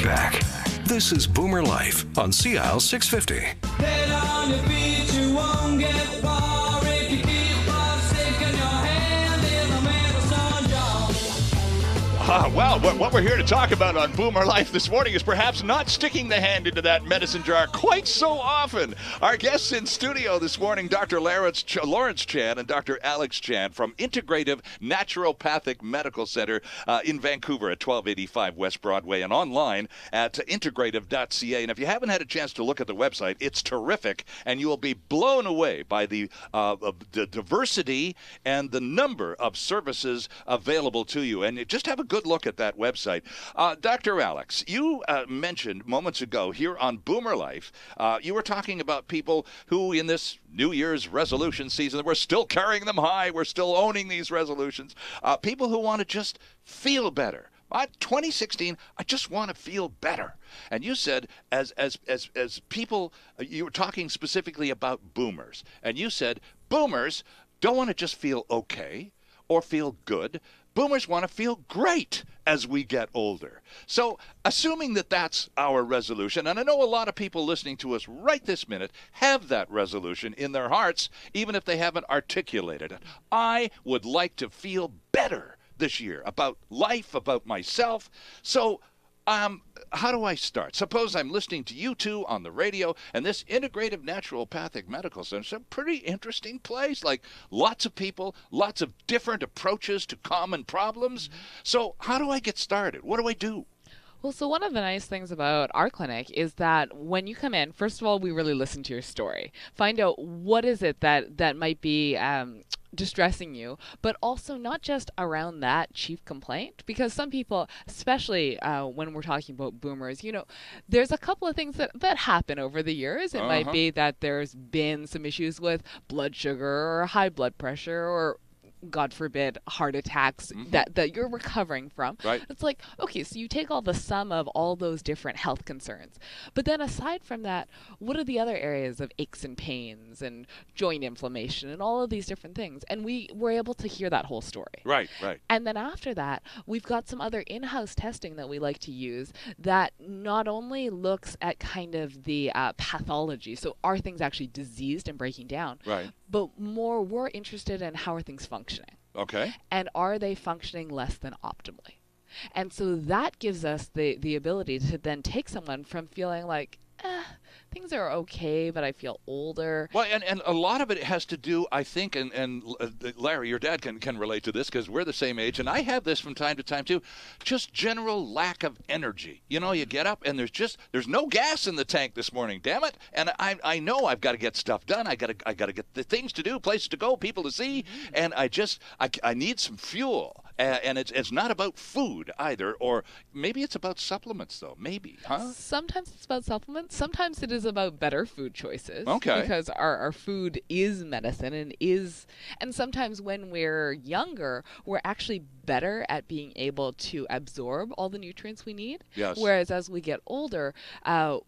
back. This is Boomer Life on CIL 650. Head on your feet, you won't get far if you keep on sticking your hand in the medicine jar. Well, what we're here to talk about on Boomer Life this morning is perhaps not sticking the hand into that medicine jar quite so often. Our guests in studio this morning, Dr. Lawrence Chan and Dr. Alex Chan from Integrative Naturopathic Medical Center in Vancouver at 1285 West Broadway and online at integrative.ca. And if you haven't had a chance to look at the website, it's terrific, and you will be blown away by the diversity and the number of services available to you. And you just have a good look at that website. Dr. Alex, you mentioned moments ago here on Boomer Life, you were talking about people who in this New Year's resolution season, we're still carrying them high, we're still owning these resolutions, people who want to just feel better. 2016, I just want to feel better. And you said, as people, you were talking specifically about boomers, and you said boomers don't want to just feel okay or feel good. Boomers want to feel great as we get older. So assuming that that's our resolution, and I know a lot of people listening to us right this minute have that resolution in their hearts, even if they haven't articulated it. I would like to feel better this year about life, about myself. So how do I start? Suppose I'm listening to you two on the radio, and this Integrative Naturopathic Medical Center is a pretty interesting place, like lots of people, lots of different approaches to common problems. So how do I get started? What do I do? Well, so one of the nice things about our clinic is that when you come in, first of all, we really listen to your story. Find out what is it that might be distressing you, but also not just around that chief complaint, because some people, especially when we're talking about boomers, you know, there's a couple of things that happen over the years. It might be that there's been some issues with blood sugar or high blood pressure or God forbid, heart attacks that you're recovering from. Right. It's like, okay, so you take all the sum of all those different health concerns. But then aside from that, what are the other areas of aches and pains and joint inflammation and all of these different things? And we were able to hear that whole story. Right, right. And then after that, we've got some other in-house testing that we like to use that not only looks at kind of the pathology, so are things actually diseased and breaking down, Right. but more we're interested in how are things functioning. Okay. And are they functioning less than optimally? And so that gives us the ability to then take someone from feeling like, things are okay, but I feel older. Well, and a lot of it has to do, I think, and Larry, your dad can relate to this because we're the same age, and I have this from time to time too, just general lack of energy. You know, you get up and there's no gas in the tank this morning, damn it. And I know I've got to get stuff done. I got to get the things to do, places to go, people to see, and I need some fuel. And it's not about food either, or maybe it's about supplements though, maybe, huh? Sometimes it's about supplements. Sometimes it is about better food choices. Okay. Because our food is medicine and sometimes when we're younger, we're actually better at being able to absorb all the nutrients we need. Yes. Whereas as we get older,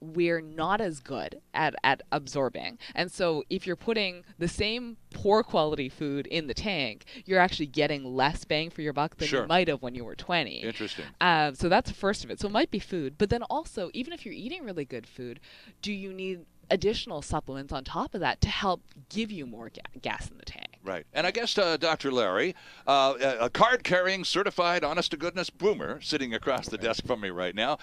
we're not as good at absorbing. And so if you're putting the same poor quality food in the tank, you're actually getting less bang for your buck than Sure. you might have when you were 20. Interesting. So that's the first of it. So it might be food, but then also, even if you're eating really good food, do you need additional supplements on top of that to help give you more gas in the tank? Right. And I guess, Dr. Larry, a card-carrying, certified, honest-to-goodness boomer sitting across the desk from me right now,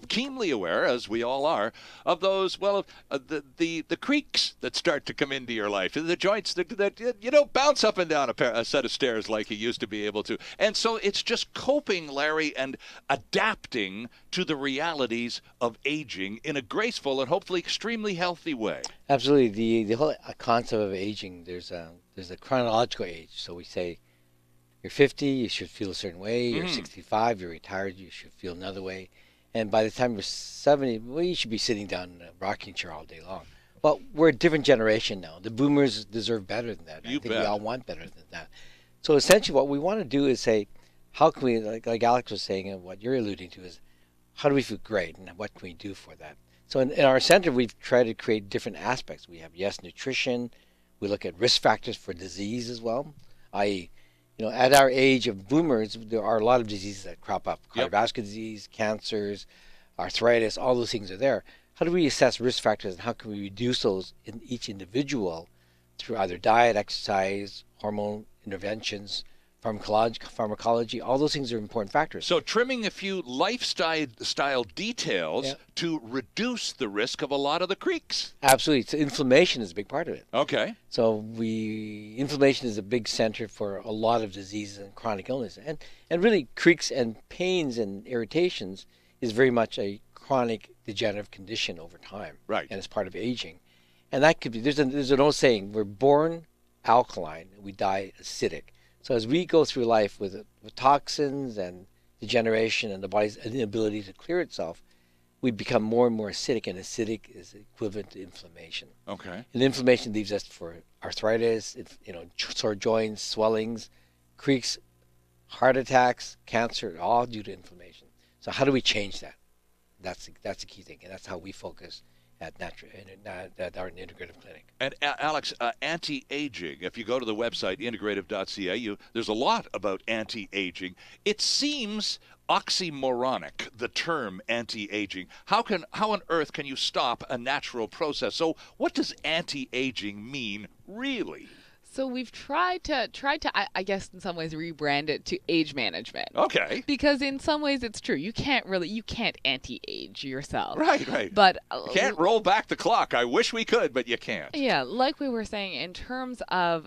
keenly aware, as we all are, of those, well, the creaks that start to come into your life, the joints that you don't bounce up and down a set of stairs like you used to be able to. And so it's just coping, Larry, and adapting to the realities of aging in a graceful and hopefully extremely healthy way. Absolutely. The whole concept of aging, there's a chronological age. So we say you're 50, you should feel a certain way. You're 65, you're retired, you should feel another way. And by the time you're 70, well, you should be sitting down in a rocking chair all day long. But we're a different generation now. The boomers deserve better than that. I think we all want better than that. So essentially what we want to do is say, how can we, like Alex was saying, and what you're alluding to is, how do we feel great and what can we do for that? So in our center, we've tried to create different aspects. We have, nutrition. We look at risk factors for disease as well, i.e., at our age of boomers, there are a lot of diseases that crop up. Cardiovascular disease, cancers, arthritis, all those things are there. How do we assess risk factors and how can we reduce those in each individual through either diet, exercise, hormone interventions, pharmacology, all those things are important factors. So trimming a few lifestyle details to reduce the risk of a lot of the creaks. Absolutely. So inflammation is a big part of it. Okay. So inflammation is a big center for a lot of diseases and chronic illness. And really creaks and pains and irritations is very much a chronic degenerative condition over time. Right. And it's part of aging. And that could be, there's an old saying, we're born alkaline, we die acidic. So as we go through life with toxins and degeneration and the body's inability to clear itself, we become more and more acidic, and acidic is equivalent to inflammation. Okay. And inflammation leaves us for arthritis, sore joints, swellings, creaks, heart attacks, cancer, all due to inflammation. So how do we change that? That's the key thing, and that's how we focus at our integrative clinic. And Alex, anti-aging, if you go to the website, integrative.ca, there's a lot about anti-aging. It seems oxymoronic, the term anti-aging. How on earth can you stop a natural process? So what does anti-aging mean, really? So we've tried to I guess in some ways rebrand it to age management. Okay. Because in some ways it's true. You can't anti-age yourself. Right. But you can't roll back the clock. I wish we could, but you can't. Yeah, like we were saying, in terms of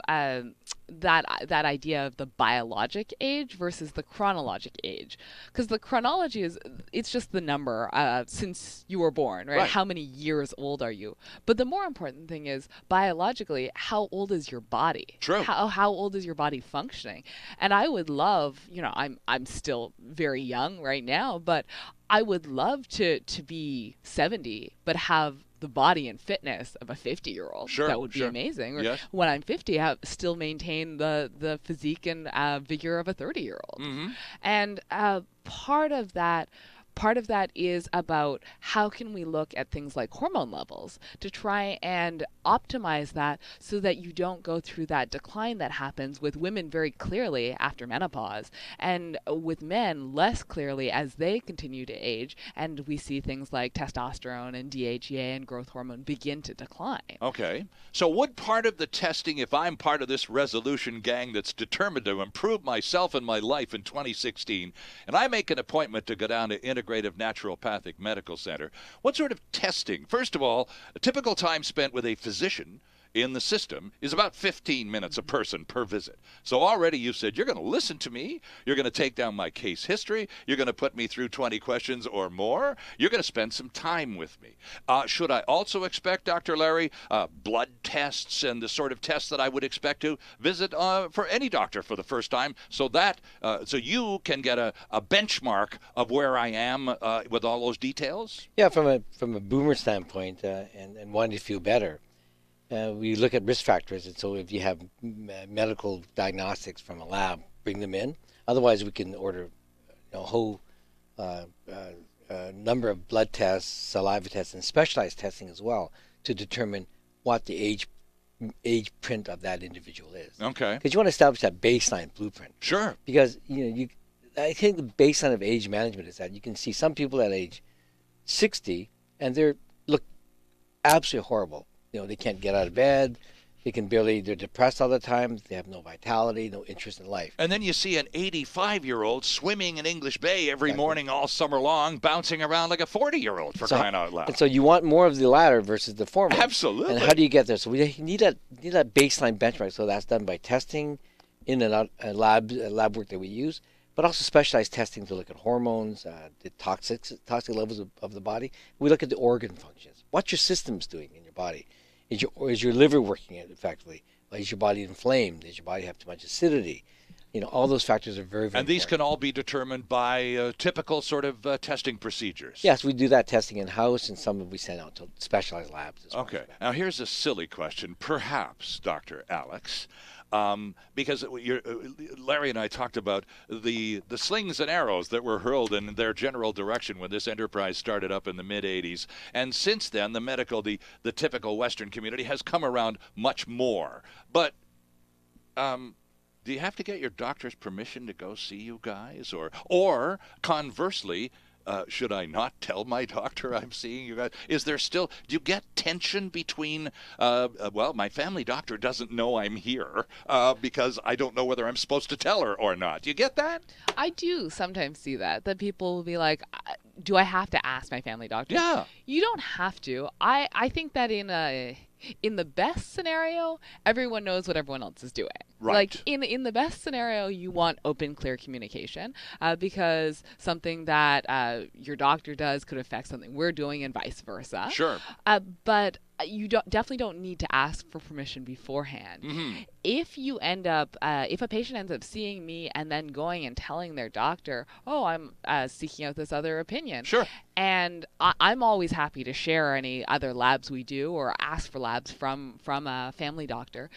that idea of the biologic age versus the chronologic age, because the chronology it's just the number since you were born, right? How many years old are you? But the more important thing is biologically, how old is your body? True. How old is your body functioning? And I would love, I'm still very young right now, but I would love to be 70, but have the body and fitness of a 50-year-old. Sure, that would be amazing. Yes. When I'm 50, still maintain the physique and vigor of a 30-year-old. Mm-hmm. And part of that is about how can we look at things like hormone levels to try and optimize that so that you don't go through that decline that happens with women very clearly after menopause, and with men less clearly as they continue to age, and we see things like testosterone and DHEA and growth hormone begin to decline. Okay. So would part of the testing, if I'm part of this resolution gang that's determined to improve myself and my life in 2016, and I make an appointment to go down to Integrative Naturopathic Medical Center, what sort of testing? First of all, a typical time spent with a physician in the system is about 15 minutes a person per visit. So already you said you're going to listen to me, you're going to take down my case history, you're going to put me through 20 questions or more, you're going to spend some time with me. Should I also expect, Dr. Larry, blood tests and the sort of tests that I would expect to visit for any doctor for the first time, so that so you can get a benchmark of where I am with all those details? Yeah, from a boomer standpoint and wanting to feel better, we look at risk factors, and so if you have medical diagnostics from a lab, bring them in. Otherwise, we can order a whole number of blood tests, saliva tests, and specialized testing as well to determine what the age print of that individual is. Okay. Because you want to establish that baseline blueprint. Sure. Because I think the baseline of age management is that you can see some people at age 60 and they look absolutely horrible. They can't get out of bed. They're depressed all the time. They have no vitality, no interest in life. And then you see an 85-year-old swimming in English Bay every morning all summer long, bouncing around like a 40-year-old, for crying out loud. And so you want more of the latter versus the former. Absolutely. And how do you get there? So we need that baseline benchmark. So that's done by testing in a lab work that we use, but also specialized testing to look at hormones, the toxic levels of the body. We look at the organ functions. What your system's doing in your body. Is your liver working effectively? Is your body inflamed? Does your body have too much acidity? All those factors are very, very And these important. can all be determined by typical sort of testing procedures. Yes, we do that testing in-house, and some we send out to specialized labs as well. Okay. Now, here's a silly question, perhaps, Dr. Alex, because Larry and I talked about the slings and arrows that were hurled in their general direction when this enterprise started up in the mid-'80s. And since then, the typical Western community has come around much more. But do you have to get your doctor's permission to go see you guys? Or conversely, should I not tell my doctor I'm seeing you guys? Is there still, do you get tension between, well, my family doctor doesn't know I'm here because I don't know whether I'm supposed to tell her or not. Do you get that? I do sometimes see that people will be like, do I have to ask my family doctor? Yeah. You don't have to. I think that in the best scenario, everyone knows what everyone else is doing. Right. Like in the best scenario, you want open, clear communication because something that your doctor does could affect something we're doing and vice versa. Sure. But you definitely don't need to ask for permission beforehand. Mm-hmm. If you end up, if a patient ends up seeing me and then going and telling their doctor, oh, I'm seeking out this other opinion. Sure. And I'm always happy to share any other labs we do or ask for labs from a family doctor.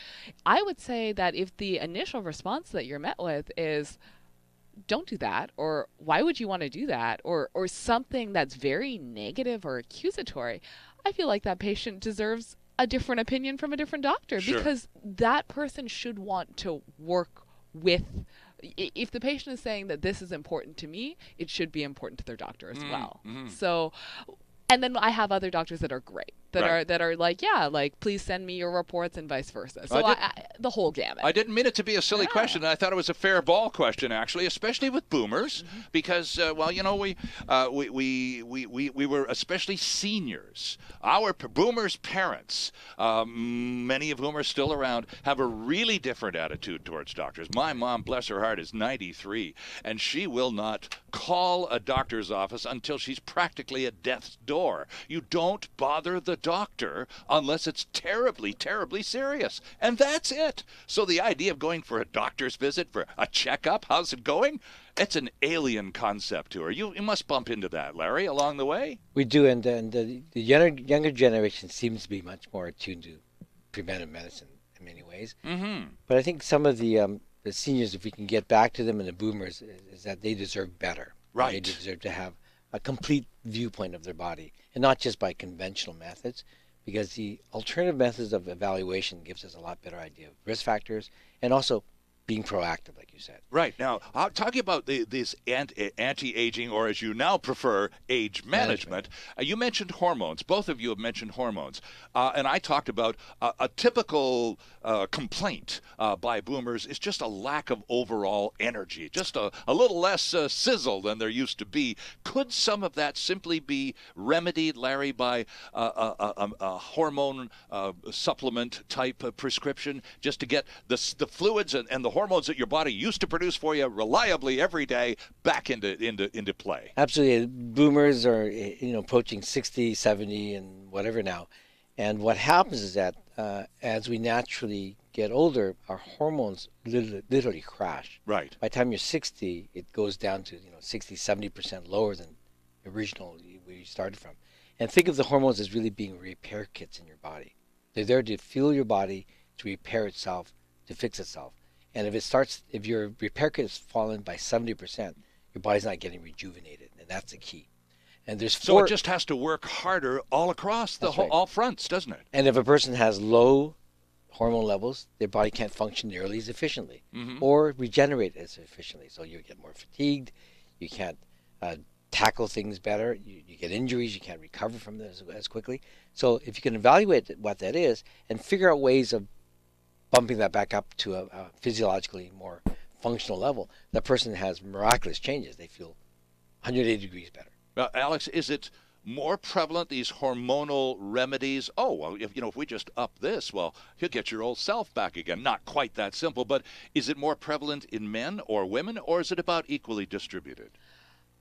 I would say that if the initial response that you're met with is, don't do that, or why would you want to do that, or something that's very negative or accusatory, I feel like that patient deserves a different opinion from a different doctor. Sure. Because that person should want to work with. If the patient is saying that this is important to me, it should be important to their doctor as well. Mm-hmm. So, and then I have other doctors that are great, Right. that are like, yeah, like please send me your reports and vice versa. So the whole gamut. I didn't mean it to be a silly question. I thought it was a fair ball question, actually, especially with boomers, because well, you know, we were especially seniors. Our boomers' parents, many of whom are still around, have a really different attitude towards doctors. My mom, bless her heart, is 93, and she will not call a doctor's office until she's practically at death's door. You don't bother the doctor unless it's terribly, terribly serious. And that's it. So the idea of going for a doctor's visit, for a checkup, how's it going? It's an alien concept to her. You must bump into that, Larry, along the way. We do, and the younger generation seems to be much more attuned to preventive medicine in many ways. Mm-hmm. But I think some of the seniors, if we can get back to them, and the boomers, is that they deserve better. Right. They deserve to have a complete viewpoint of their body, and not just by conventional methods, because the alternative methods of evaluation gives us a lot better idea of risk factors and also being proactive, like you said. Right. Now, talking about this anti-aging, or as you now prefer, age management, you mentioned hormones. Both of you have mentioned hormones. And I talked about a typical complaint by boomers is just a lack of overall energy, just a little less sizzle than there used to be. Could some of that simply be remedied, Larry, by a hormone supplement type of prescription, just to get the fluids and the hormones that your body used to produce for you reliably every day back into play? Absolutely. Boomers are approaching 60, 70, and whatever now. And what happens is that as we naturally get older, our hormones literally crash. Right. By the time you're 60, it goes down to 60, 70% lower than originally where you started from. And think of the hormones as really being repair kits in your body. They're there to fuel your body to repair itself, to fix itself. And if your repair kit has fallen by 70%, your body's not getting rejuvenated, and that's the key. And so it just has to work harder all across all fronts, doesn't it? And if a person has low hormone levels, their body can't function nearly as efficiently or regenerate as efficiently. So you get more fatigued, you can't tackle things better, you get injuries, you can't recover from them as quickly. So if you can evaluate what that is and figure out ways of bumping that back up to a physiologically more functional level, that person has miraculous changes. They feel 180 degrees better. Alex, is it more prevalent, these hormonal remedies? Oh, well, if we just up this, well, you'll get your old self back again. Not quite that simple, but is it more prevalent in men or women, or is it about equally distributed?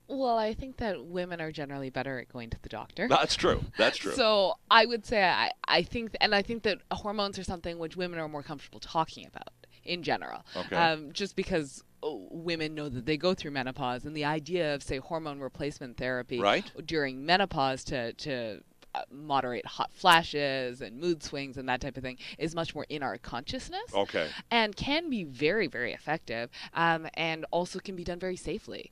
Well, I think that women are generally better at going to the doctor. That's true. That's true. So I would say I think that hormones are something which women are more comfortable talking about in general. Okay. Just because women know that they go through menopause, and the idea of, say, hormone replacement therapy Right. during menopause to moderate hot flashes and mood swings and that type of thing is much more in our consciousness. Okay. And can be very, very effective, and also can be done very safely.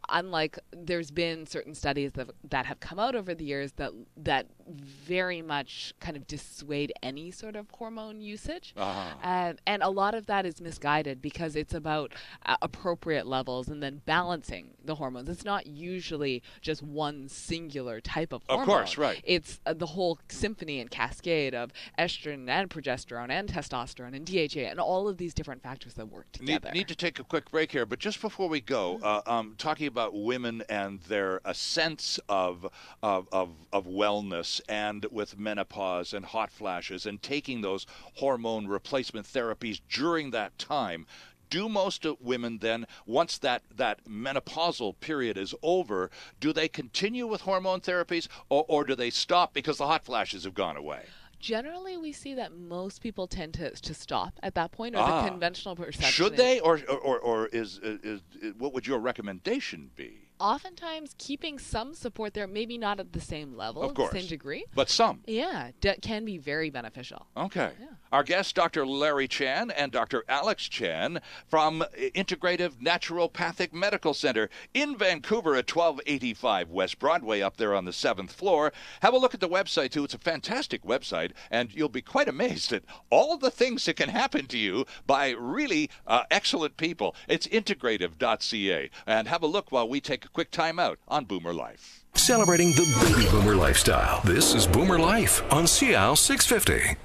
Unlike, there's been certain studies that have come out over the years that very much kind of dissuade any sort of hormone usage. And a lot of that is misguided because it's about appropriate levels and then balancing the hormones. It's not usually just one singular type of hormone. Of course, right. It's the whole symphony and cascade of estrogen and progesterone and testosterone and DHA and all of these different factors that work together. Need to take a quick break here, but just before we go, talking about women and their sense of wellness, and with menopause and hot flashes and taking those hormone replacement therapies during that time. Do most women then, once that menopausal period is over, do they continue with hormone therapies, or do they stop because the hot flashes have gone away? Generally, we see that most people tend to stop at that point, or the conventional perception. Should they, or is what would your recommendation be? Oftentimes, keeping some support there, maybe not at the same level, of course, same degree, but some. Yeah, can be very beneficial. Okay. Yeah. Our guests, Dr. Larry Chan and Dr. Alex Chan from Integrative Naturopathic Medical Center in Vancouver at 1285 West Broadway, up there on the 7th floor. Have a look at the website, too. It's a fantastic website, and you'll be quite amazed at all the things that can happen to you by really excellent people. It's integrative.ca. And have a look while we take a quick time out on Boomer Life. Celebrating the baby boomer lifestyle. This is Boomer Life on CL 650.